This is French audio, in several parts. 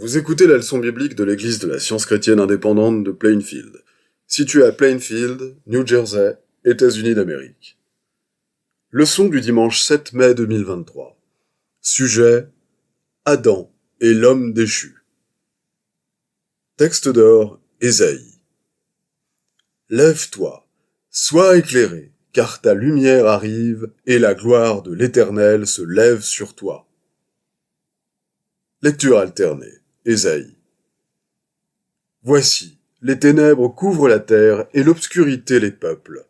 Vous écoutez la leçon biblique de l'Église de la Science chrétienne indépendante de Plainfield, située à Plainfield, New Jersey, États-Unis d'Amérique. Leçon du dimanche 7 mai 2023. Sujet: Adam et l'homme déchu. Texte d'or, Ésaïe. Lève-toi, sois éclairé, car ta lumière arrive et la gloire de l'Éternel se lève sur toi. Lecture alternée. Ésaïe. Voici, les ténèbres couvrent la terre et l'obscurité les peuples.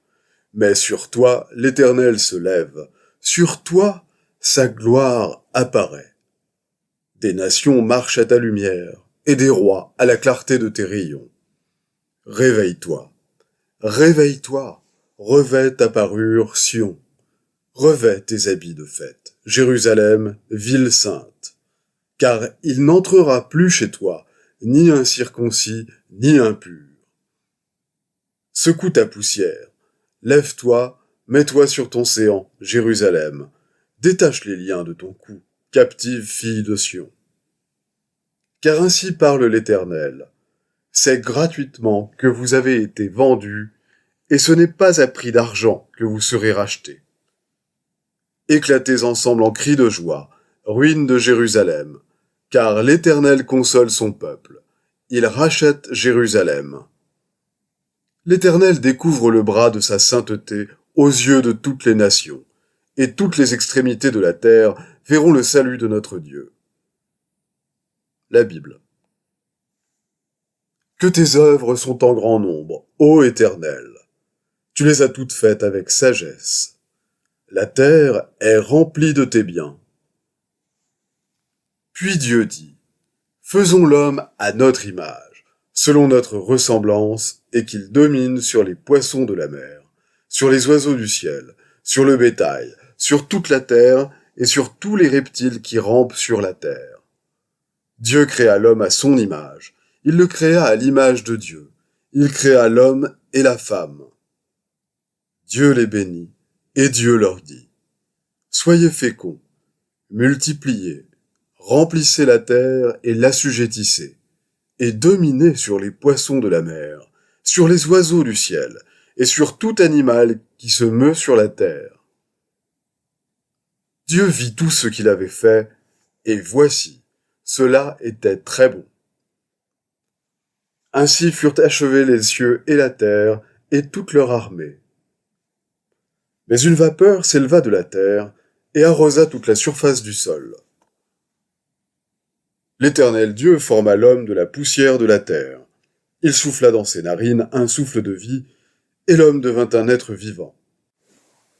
Mais sur toi, l'Éternel se lève. Sur toi, sa gloire apparaît. Des nations marchent à ta lumière, et des rois à la clarté de tes rayons. Réveille-toi, réveille-toi, revêt ta parure, Sion. Revêt tes habits de fête, Jérusalem, ville sainte. Car il n'entrera plus chez toi, ni incirconcis, ni impur. Secoue ta poussière, lève-toi, mets-toi sur ton séant, Jérusalem. Détache les liens de ton cou, captive fille de Sion. Car ainsi parle l'Éternel. C'est gratuitement que vous avez été vendus, et ce n'est pas à prix d'argent que vous serez rachetés. Éclatez ensemble en cris de joie, ruines de Jérusalem, car l'Éternel console son peuple. Il rachète Jérusalem. L'Éternel découvre le bras de sa sainteté aux yeux de toutes les nations, et toutes les extrémités de la terre verront le salut de notre Dieu. La Bible. Que tes œuvres sont en grand nombre, ô Éternel. Tu les as toutes faites avec sagesse. La terre est remplie de tes biens. Puis Dieu dit, faisons l'homme à notre image, selon notre ressemblance, et qu'il domine sur les poissons de la mer, sur les oiseaux du ciel, sur le bétail, sur toute la terre, et sur tous les reptiles qui rampent sur la terre. Dieu créa l'homme à son image, il le créa à l'image de Dieu, il créa l'homme et la femme. Dieu les bénit, et Dieu leur dit, soyez féconds, multipliez, remplissez la terre et l'assujettissez, et dominez sur les poissons de la mer, sur les oiseaux du ciel, et sur tout animal qui se meut sur la terre. Dieu vit tout ce qu'il avait fait, et voici, cela était très bon. Ainsi furent achevés les cieux et la terre, et toute leur armée. Mais une vapeur s'éleva de la terre, et arrosa toute la surface du sol. L'Éternel Dieu forma l'homme de la poussière de la terre. Il souffla dans ses narines un souffle de vie, et l'homme devint un être vivant.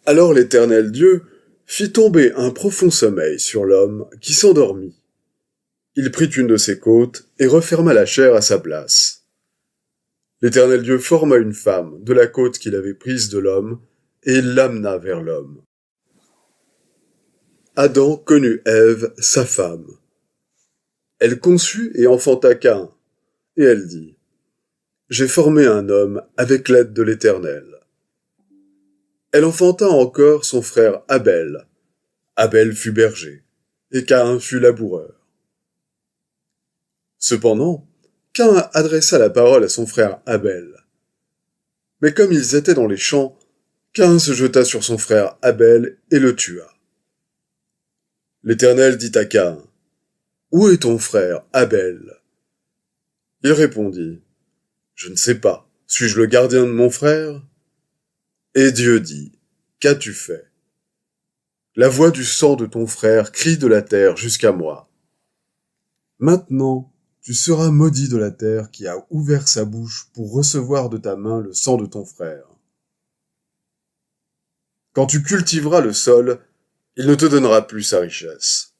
Alors l'Éternel Dieu fit tomber un profond sommeil sur l'homme qui s'endormit. Il prit une de ses côtes et referma la chair à sa place. L'Éternel Dieu forma une femme de la côte qu'il avait prise de l'homme, et il l'amena vers l'homme. Adam connut Ève, sa femme. Elle conçut et enfanta Caïn, et elle dit, « J'ai formé un homme avec l'aide de l'Éternel. » Elle enfanta encore son frère Abel. Abel fut berger, et Caïn fut laboureur. Cependant, Caïn adressa la parole à son frère Abel. Mais comme ils étaient dans les champs, Caïn se jeta sur son frère Abel et le tua. L'Éternel dit à Caïn, « Où est ton frère Abel ?» Il répondit, « Je ne sais pas, suis-je le gardien de mon frère ?» Et Dieu dit, « Qu'as-tu fait ? La voix du sang de ton frère crie de la terre jusqu'à moi. Maintenant, tu seras maudit de la terre qui a ouvert sa bouche pour recevoir de ta main le sang de ton frère. Quand tu cultiveras le sol, il ne te donnera plus sa richesse.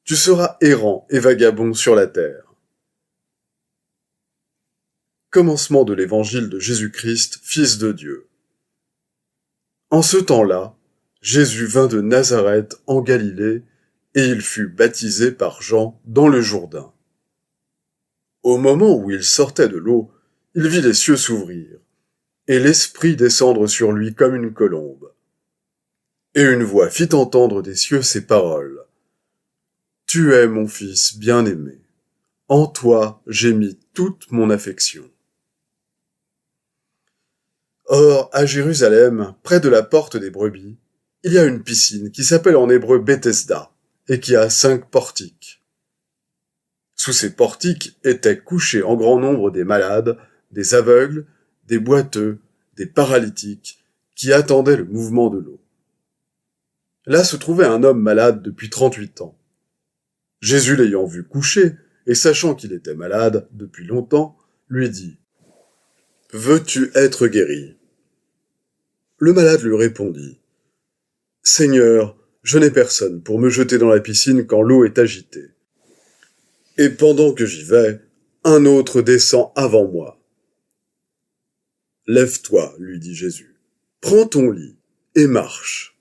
Tu seras errant et vagabond sur la terre. » Commencement de l'évangile de Jésus-Christ, Fils de Dieu. En ce temps-là, Jésus vint de Nazareth en Galilée, et il fut baptisé par Jean dans le Jourdain. Au moment où il sortait de l'eau, il vit les cieux s'ouvrir, et l'Esprit descendre sur lui comme une colombe. Et une voix fit entendre des cieux ces paroles. « Tu es mon Fils bien-aimé. En toi j'ai mis toute mon affection. Or, à Jérusalem, près de la porte des brebis, il y a une piscine qui s'appelle en hébreu Bethesda, et qui a 5 portiques. Sous ces portiques étaient couchés en grand nombre des malades, des aveugles, des boiteux, des paralytiques, qui attendaient le mouvement de l'eau. Là se trouvait un homme malade depuis 38 ans. Jésus l'ayant vu couché, et sachant qu'il était malade depuis longtemps, lui dit « Veux-tu être guéri ?» Le malade lui répondit « Seigneur, je n'ai personne pour me jeter dans la piscine quand l'eau est agitée. Et pendant que j'y vais, un autre descend avant moi. »« Lève-toi, lui dit Jésus, prends ton lit et marche. »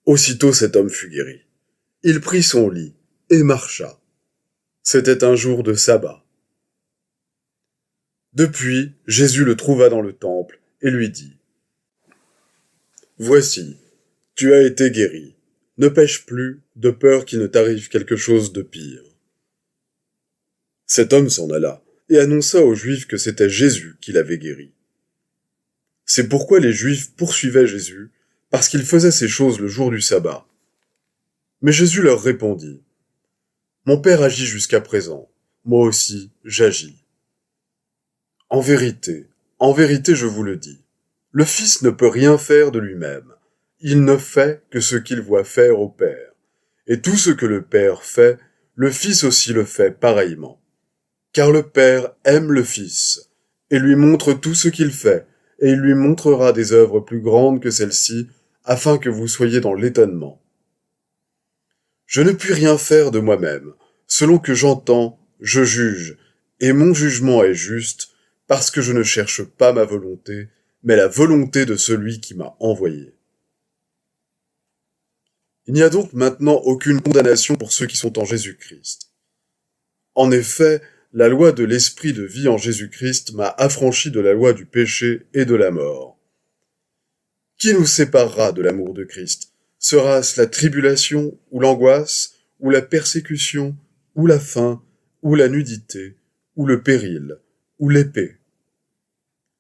Aussitôt cet homme fut guéri. Il prit son lit et marcha. C'était un jour de sabbat. Depuis, Jésus le trouva dans le temple et lui dit « Voici, tu as été guéri. Ne pêche plus, de peur qu'il ne t'arrive quelque chose de pire. » Cet homme s'en alla et annonça aux Juifs que c'était Jésus qui l'avait guéri. C'est pourquoi les Juifs poursuivaient Jésus, parce qu'il faisait ces choses le jour du sabbat. Mais Jésus leur répondit « Mon Père agit jusqu'à présent, moi aussi j'agis. En vérité, je vous le dis, le Fils ne peut rien faire de lui-même. Il ne fait que ce qu'il voit faire au Père. Et tout ce que le Père fait, le Fils aussi le fait pareillement. Car le Père aime le Fils, et lui montre tout ce qu'il fait, et il lui montrera des œuvres plus grandes que celles-ci, afin que vous soyez dans l'étonnement. Je ne puis rien faire de moi-même. Selon que j'entends, je juge, et mon jugement est juste, parce que je ne cherche pas ma volonté, mais la volonté de celui qui m'a envoyé. Il n'y a donc maintenant aucune condamnation pour ceux qui sont en Jésus-Christ. En effet, la loi de l'esprit de vie en Jésus-Christ m'a affranchi de la loi du péché et de la mort. Qui nous séparera de l'amour de Christ? Sera-ce la tribulation, ou l'angoisse, ou la persécution, ou la faim, ou la nudité, ou le péril, ou l'épée?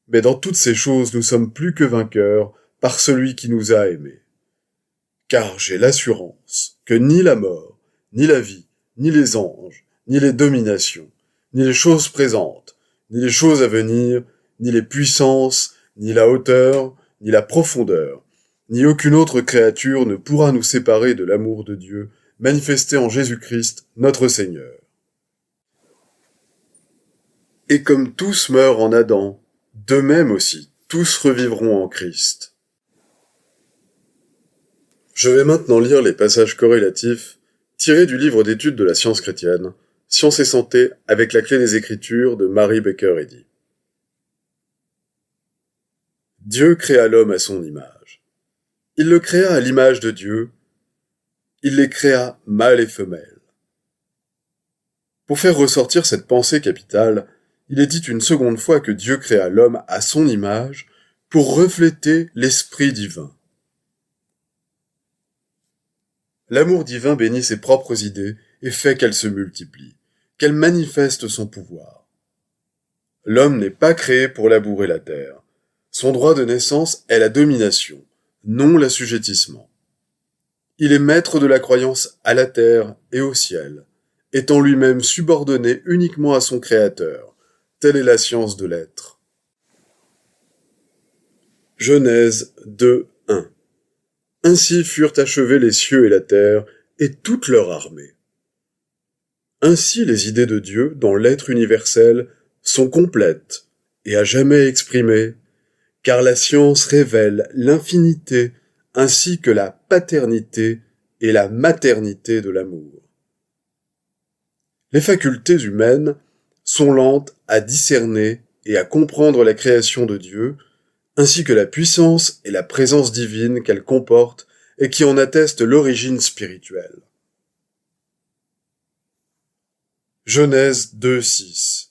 Mais dans toutes ces choses nous sommes plus que vainqueurs par celui qui nous a aimés. Car j'ai l'assurance que ni la mort, ni la vie, ni les anges, ni les dominations, ni les choses présentes, ni les choses à venir, ni les puissances, ni la hauteur, ni la profondeur, ni aucune autre créature ne pourra nous séparer de l'amour de Dieu manifesté en Jésus-Christ, notre Seigneur. Et comme tous meurent en Adam, de même aussi tous revivront en Christ. Je vais maintenant lire les passages corrélatifs tirés du livre d'études de la science chrétienne, Science et santé avec la clé des Écritures de Mary Baker Eddy. Dieu créa l'homme à son image. Il le créa à l'image de Dieu. Il les créa mâle et femelle. Pour faire ressortir cette pensée capitale, il est dit une seconde fois que Dieu créa l'homme à son image pour refléter l'esprit divin. L'amour divin bénit ses propres idées et fait qu'elles se multiplient, qu'elles manifestent son pouvoir. L'homme n'est pas créé pour labourer la terre. Son droit de naissance est la domination, non l'assujettissement. Il est maître de la croyance à la terre et au ciel, étant lui-même subordonné uniquement à son Créateur. Telle est la science de l'être. Genèse 2:1. Ainsi furent achevés les cieux et la terre, et toute leur armée. Ainsi les idées de Dieu, dans l'être universel, sont complètes et à jamais exprimées, car la science révèle l'infinité ainsi que la paternité et la maternité de l'amour. Les facultés humaines sont lentes à discerner et à comprendre la création de Dieu, ainsi que la puissance et la présence divine qu'elle comporte et qui en attestent l'origine spirituelle. Genèse 2:6.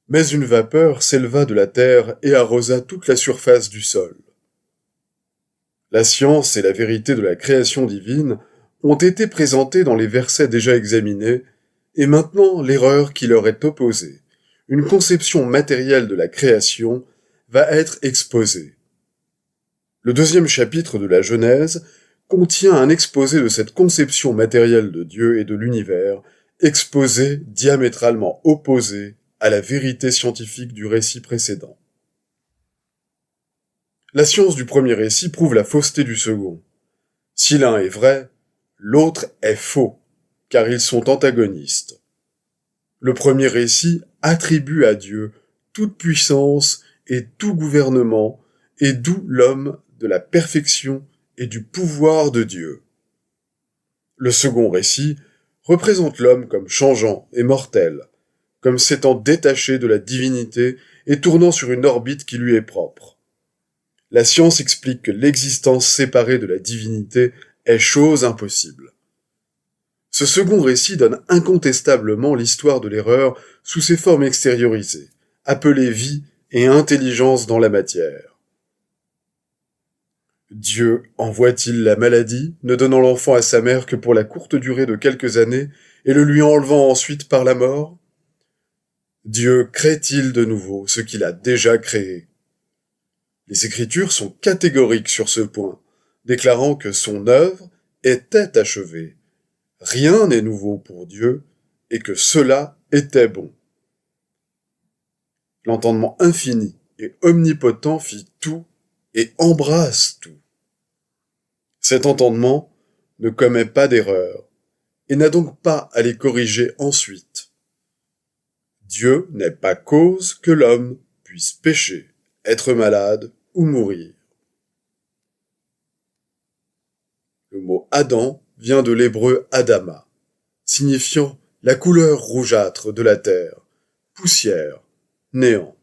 Mais une vapeur s'éleva de la terre et arrosa toute la surface du sol. La science et la vérité de la création divine ont été présentées dans les versets déjà examinés, Et maintenant, l'erreur qui leur est opposée, une conception matérielle de la création, va être exposée. Le deuxième chapitre de la Genèse contient un exposé de cette conception matérielle de Dieu et de l'univers, exposé diamétralement opposé à la vérité scientifique du récit précédent. La science du premier récit prouve la fausseté du second. Si l'un est vrai, l'autre est faux, car ils sont antagonistes. Le premier récit attribue à Dieu toute puissance et tout gouvernement, et d'où l'homme de la perfection et du pouvoir de Dieu. Le second récit représente l'homme comme changeant et mortel, comme s'étant détaché de la divinité et tournant sur une orbite qui lui est propre. La science explique que l'existence séparée de la divinité est chose impossible. Ce second récit donne incontestablement l'histoire de l'erreur sous ses formes extériorisées, appelées vie et intelligence dans la matière. Dieu envoie-t-il la maladie, ne donnant l'enfant à sa mère que pour la courte durée de quelques années, et le lui enlevant ensuite par la mort? Dieu crée-t-il de nouveau ce qu'il a déjà créé? Les Écritures sont catégoriques sur ce point, déclarant que son œuvre était achevée. Rien n'est nouveau pour Dieu, et que cela était bon. L'entendement infini et omnipotent fit tout et embrasse tout. Cet entendement ne commet pas d'erreur, et n'a donc pas à les corriger ensuite. Dieu n'est pas cause que l'homme puisse pécher, être malade ou mourir. Le mot Adam vient de l'hébreu Adama, signifiant la couleur rougeâtre de la terre, poussière, néant.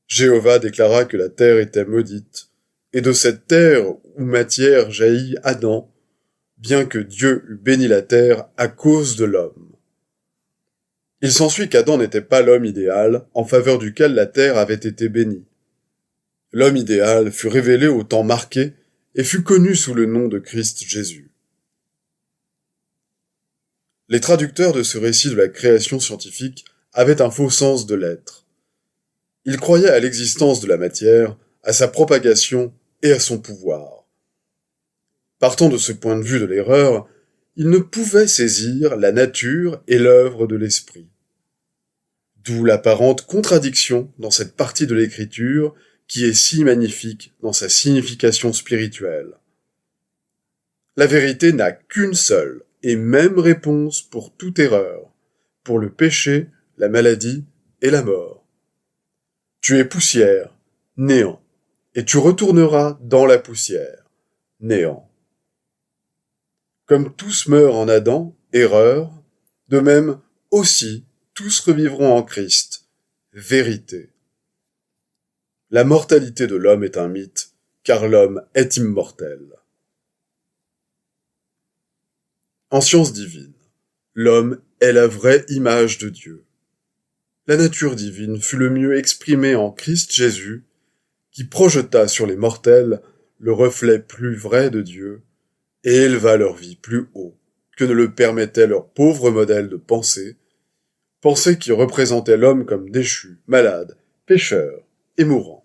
Jéhovah déclara que la terre était maudite, et de cette terre ou matière jaillit Adam, bien que Dieu eût béni la terre à cause de l'homme. Il s'ensuit qu'Adam n'était pas l'homme idéal en faveur duquel la terre avait été bénie. L'homme idéal fut révélé au temps marqué et fut connu sous le nom de Christ Jésus. Les traducteurs de ce récit de la création scientifique avaient un faux sens de l'être. Ils croyaient à l'existence de la matière, à sa propagation et à son pouvoir. Partant de ce point de vue de l'erreur, ils ne pouvaient saisir la nature et l'œuvre de l'esprit. D'où l'apparente contradiction dans cette partie de l'écriture qui est si magnifique dans sa signification spirituelle. La vérité n'a qu'une seule et même réponse pour toute erreur, pour le péché, la maladie et la mort. Tu es poussière, néant, et tu retourneras dans la poussière, néant. Comme tous meurent en Adam, erreur, de même aussi tous revivront en Christ, vérité. La mortalité de l'homme est un mythe, car l'homme est immortel. En science divine, l'homme est la vraie image de Dieu. La nature divine fut le mieux exprimée en Christ Jésus, qui projeta sur les mortels le reflet plus vrai de Dieu et éleva leur vie plus haut que ne le permettait leur pauvre modèle de pensée, pensée qui représentait l'homme comme déchu, malade, pécheur et mourant.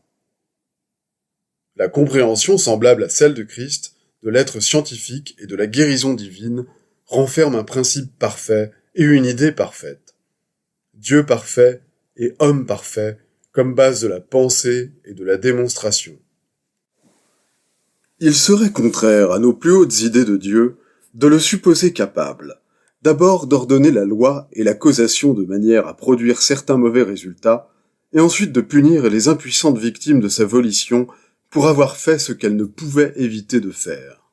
La compréhension semblable à celle de Christ, de l'être scientifique et de la guérison divine renferme un principe parfait et une idée parfaite. Dieu parfait et homme parfait comme base de la pensée et de la démonstration. Il serait contraire à nos plus hautes idées de Dieu de le supposer capable, d'abord d'ordonner la loi et la causation de manière à produire certains mauvais résultats, et ensuite de punir les impuissantes victimes de sa volition pour avoir fait ce qu'elles ne pouvaient éviter de faire.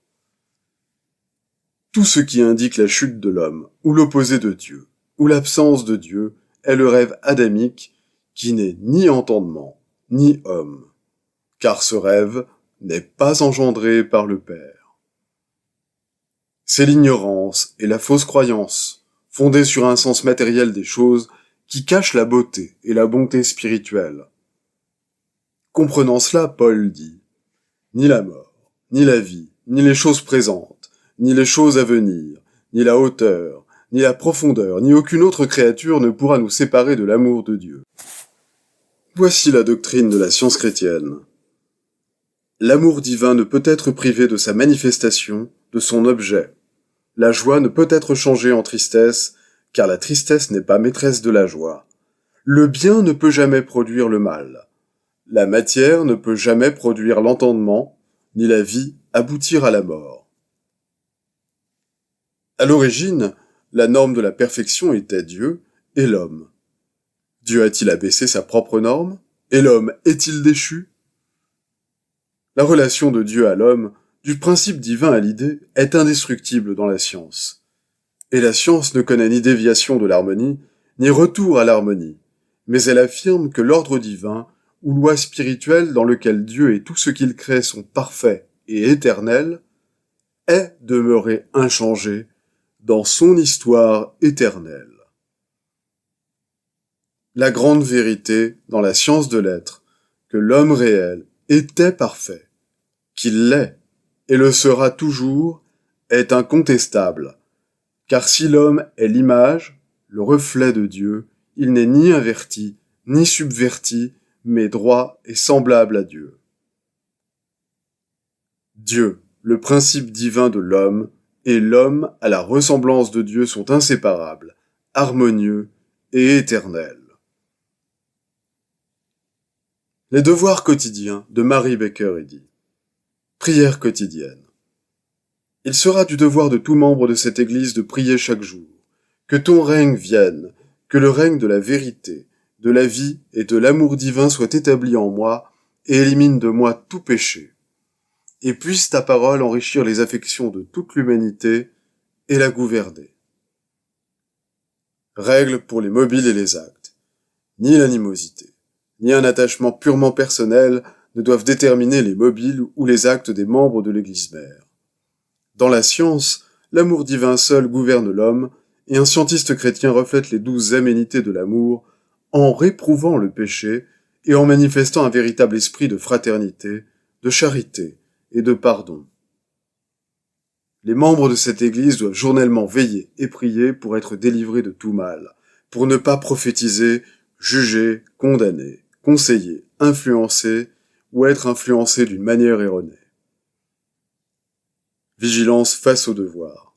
Tout ce qui indique la chute de l'homme, ou l'opposé de Dieu, ou l'absence de Dieu, est le rêve adamique qui n'est ni entendement, ni homme, car ce rêve n'est pas engendré par le Père. C'est l'ignorance et la fausse croyance, fondée sur un sens matériel des choses, qui cachent la beauté et la bonté spirituelle. Comprenant cela, Paul dit « Ni la mort, ni la vie, ni les choses présentes, ni les choses à venir, ni la hauteur, ni la profondeur, ni aucune autre créature ne pourra nous séparer de l'amour de Dieu. Voici la doctrine de la science chrétienne. L'amour divin ne peut être privé de sa manifestation, de son objet. La joie ne peut être changée en tristesse, car la tristesse n'est pas maîtresse de la joie. Le bien ne peut jamais produire le mal. La matière ne peut jamais produire l'entendement, ni la vie aboutir à la mort. À l'origine, la norme de la perfection était Dieu et l'homme. Dieu a-t-il abaissé sa propre norme? Et l'homme est-il déchu? La relation de Dieu à l'homme, du principe divin à l'idée, est indestructible dans la science. Et la science ne connaît ni déviation de l'harmonie, ni retour à l'harmonie, mais elle affirme que l'ordre divin, ou loi spirituelle dans lequel Dieu et tout ce qu'il crée sont parfaits et éternels, est demeuré inchangé dans son histoire éternelle. La grande vérité dans la science de l'être, que l'homme réel était parfait, qu'il l'est et le sera toujours, est incontestable, car si l'homme est l'image, le reflet de Dieu, il n'est ni inverti, ni subverti, mais droit et semblable à Dieu. Dieu, le principe divin de l'homme, et l'homme à la ressemblance de Dieu sont inséparables, harmonieux et éternels. Les devoirs quotidiens de Mary Baker Eddy. Prière quotidienne. Il sera du devoir de tout membre de cette Église de prier chaque jour. Que ton règne vienne, que le règne de la vérité, de la vie et de l'amour divin soit établi en moi et élimine de moi tout péché. Et puisse ta parole enrichir les affections de toute l'humanité et la gouverner. Règle pour les mobiles et les actes. Ni l'animosité, ni un attachement purement personnel ne doivent déterminer les mobiles ou les actes des membres de l'Église mère. Dans la science, l'amour divin seul gouverne l'homme, et un scientiste chrétien reflète les 12 aménités de l'amour en réprouvant le péché et en manifestant un véritable esprit de fraternité, de charité et de pardon. Les membres de cette Église doivent journellement veiller et prier pour être délivrés de tout mal, pour ne pas prophétiser, juger, condamner, conseiller, influencer ou être influencés d'une manière erronée. Vigilance face au devoir.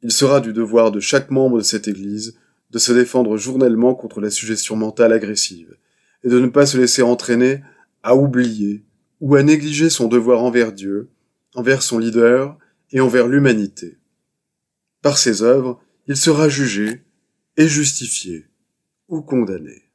Il sera du devoir de chaque membre de cette Église de se défendre journellement contre la suggestion mentale agressive et de ne pas se laisser entraîner à oublier ou à négliger son devoir envers Dieu, envers son leader et envers l'humanité. Par ses œuvres, il sera jugé et justifié ou condamné.